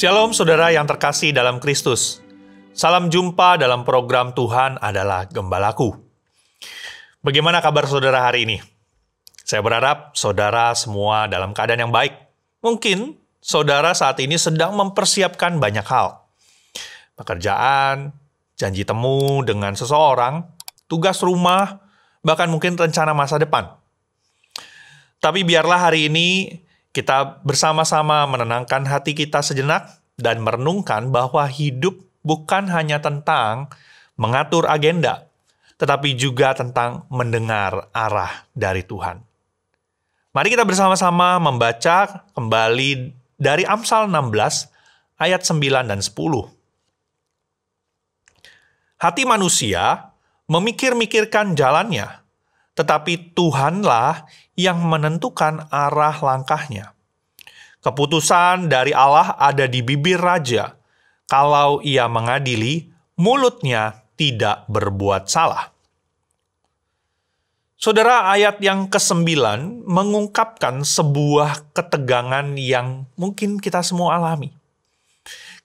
Shalom saudara yang terkasih dalam Kristus. Salam jumpa dalam program Tuhan adalah Gembalaku. Bagaimana kabar saudara hari ini? Saya berharap saudara semua dalam keadaan yang baik. Mungkin saudara saat ini sedang mempersiapkan banyak hal. Pekerjaan, janji temu dengan seseorang, tugas rumah, bahkan mungkin rencana masa depan. Tapi biarlah hari ini kita bersama-sama menenangkan hati kita sejenak dan merenungkan bahwa hidup bukan hanya tentang mengatur agenda, tetapi juga tentang mendengar arah dari Tuhan. Mari kita bersama-sama membaca kembali dari Amsal 16 ayat 9 dan 10. Hati manusia memikir-mikirkan jalannya, tetapi Tuhanlah yang menentukan arah langkahnya. Keputusan dari Allah ada di bibir raja. Kalau ia mengadili, mulutnya tidak berbuat salah. Saudara, ayat yang ke-9 mengungkapkan sebuah ketegangan yang mungkin kita semua alami.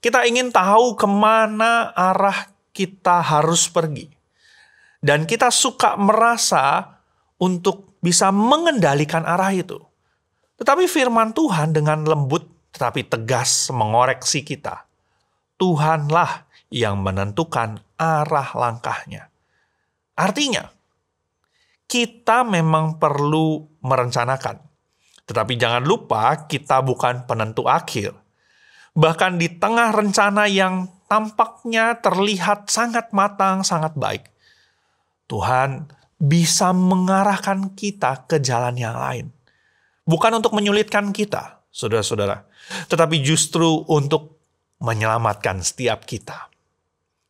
Kita ingin tahu kemana arah kita harus pergi. Dan kita suka merasa untuk bisa mengendalikan arah itu. Tetapi firman Tuhan dengan lembut tetapi tegas mengoreksi kita. Tuhanlah yang menentukan arah langkahnya. Artinya, kita memang perlu merencanakan. Tetapi jangan lupa kita bukan penentu akhir. Bahkan di tengah rencana yang tampaknya terlihat sangat matang, sangat baik, Tuhan bisa mengarahkan kita ke jalan yang lain. Bukan untuk menyulitkan kita, saudara-saudara, tetapi justru untuk menyelamatkan setiap kita.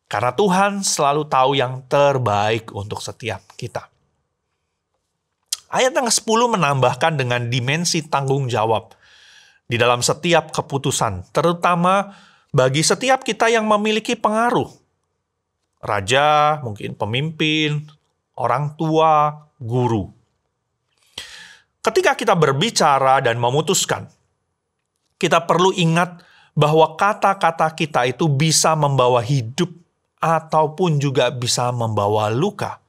Karena Tuhan selalu tahu yang terbaik untuk setiap kita. Ayat yang ke-10 menambahkan dengan dimensi tanggung jawab di dalam setiap keputusan, terutama bagi setiap kita yang memiliki pengaruh. Raja, mungkin pemimpin, orang tua, guru. Ketika kita berbicara dan memutuskan, kita perlu ingat bahwa kata-kata kita itu bisa membawa hidup ataupun juga bisa membawa luka.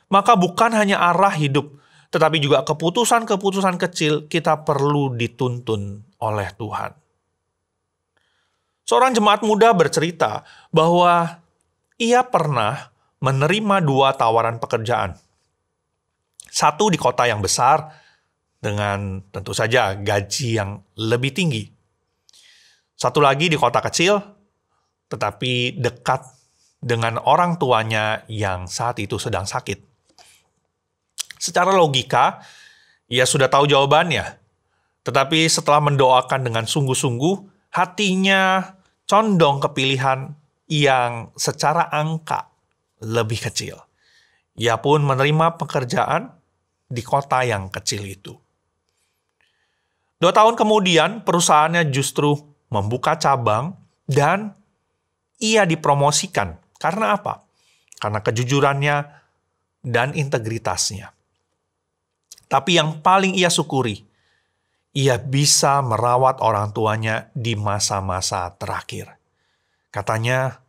Maka bukan hanya arah hidup, tetapi juga keputusan-keputusan kecil kita perlu dituntun oleh Tuhan. Seorang jemaat muda bercerita bahwa ia pernah menerima 2 tawaran pekerjaan. Satu di kota yang besar dengan tentu saja gaji yang lebih tinggi. Satu lagi di kota kecil, tetapi dekat dengan orang tuanya yang saat itu sedang sakit. Secara logika, ia sudah tahu jawabannya. Tetapi setelah mendoakan dengan sungguh-sungguh, hatinya condong ke pilihan yang secara angka lebih kecil. Ia pun menerima pekerjaan di kota yang kecil itu. 2 tahun kemudian, perusahaannya justru membuka cabang dan ia dipromosikan. Karena apa? Karena kejujurannya dan integritasnya. Tapi yang paling ia syukuri, ia bisa merawat orang tuanya di masa-masa terakhir. Katanya,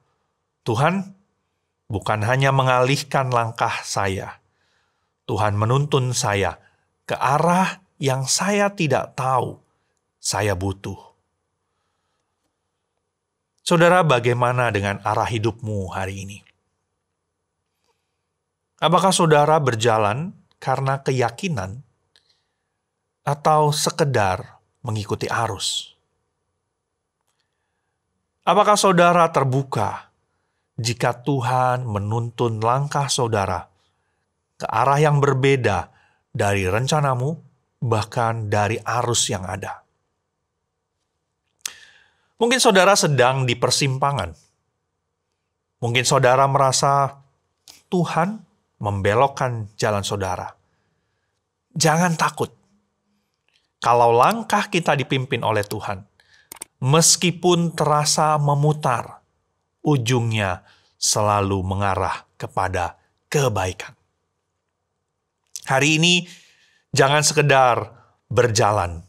Tuhan bukan hanya mengalihkan langkah saya, Tuhan menuntun saya ke arah yang saya tidak tahu saya butuh. Saudara, bagaimana dengan arah hidupmu hari ini? Apakah saudara berjalan karena keyakinan atau sekedar mengikuti arus? Apakah saudara terbuka jika Tuhan menuntun langkah saudara ke arah yang berbeda dari rencanamu, bahkan dari arus yang ada? Mungkin saudara sedang di persimpangan. Mungkin saudara merasa Tuhan membelokkan jalan saudara. Jangan takut. Kalau langkah kita dipimpin oleh Tuhan, meskipun terasa memutar, ujungnya selalu mengarah kepada kebaikan. Hari ini, jangan sekedar berjalan.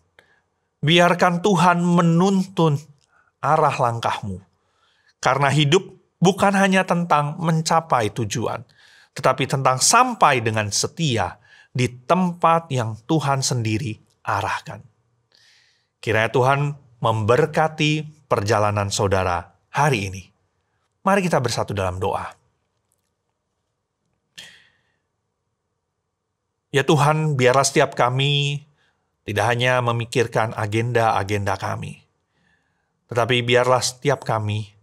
Biarkan Tuhan menuntun arah langkahmu. Karena hidup bukan hanya tentang mencapai tujuan, tetapi tentang sampai dengan setia di tempat yang Tuhan sendiri arahkan. Kiranya Tuhan memberkati perjalanan saudara hari ini. Mari kita bersatu dalam doa. Ya Tuhan, biarlah setiap kami tidak hanya memikirkan agenda-agenda kami, tetapi biarlah setiap kami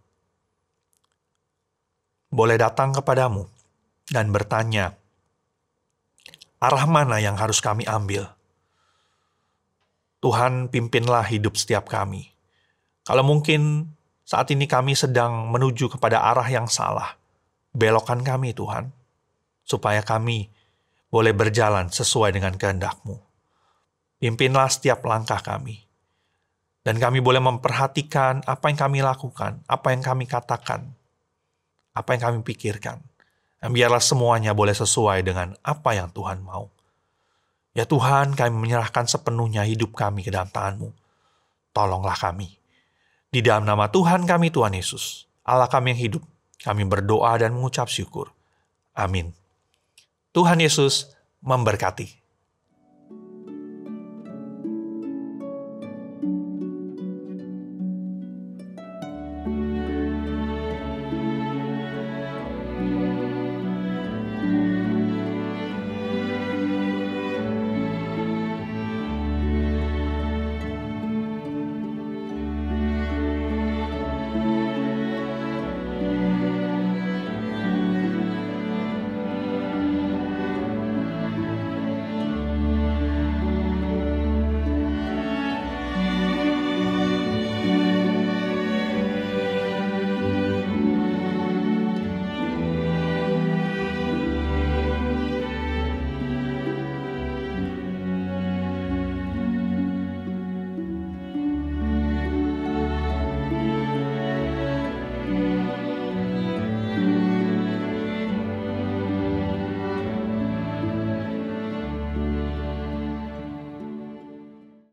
boleh datang kepadamu dan bertanya, arah mana yang harus kami ambil? Tuhan, pimpinlah hidup setiap kami. Kalau mungkin saat ini kami sedang menuju kepada arah yang salah, belokkan kami Tuhan, supaya kami boleh berjalan sesuai dengan kehendak-Mu. Pimpinlah setiap langkah kami. Dan kami boleh memperhatikan apa yang kami lakukan, apa yang kami katakan, apa yang kami pikirkan. Dan biarlah semuanya boleh sesuai dengan apa yang Tuhan mau. Ya Tuhan, kami menyerahkan sepenuhnya hidup kami ke dalam tangan-Mu. Tolonglah kami. Di dalam nama Tuhan kami, Tuhan Yesus, Allah kami yang hidup, kami berdoa dan mengucap syukur. Amin. Tuhan Yesus memberkati.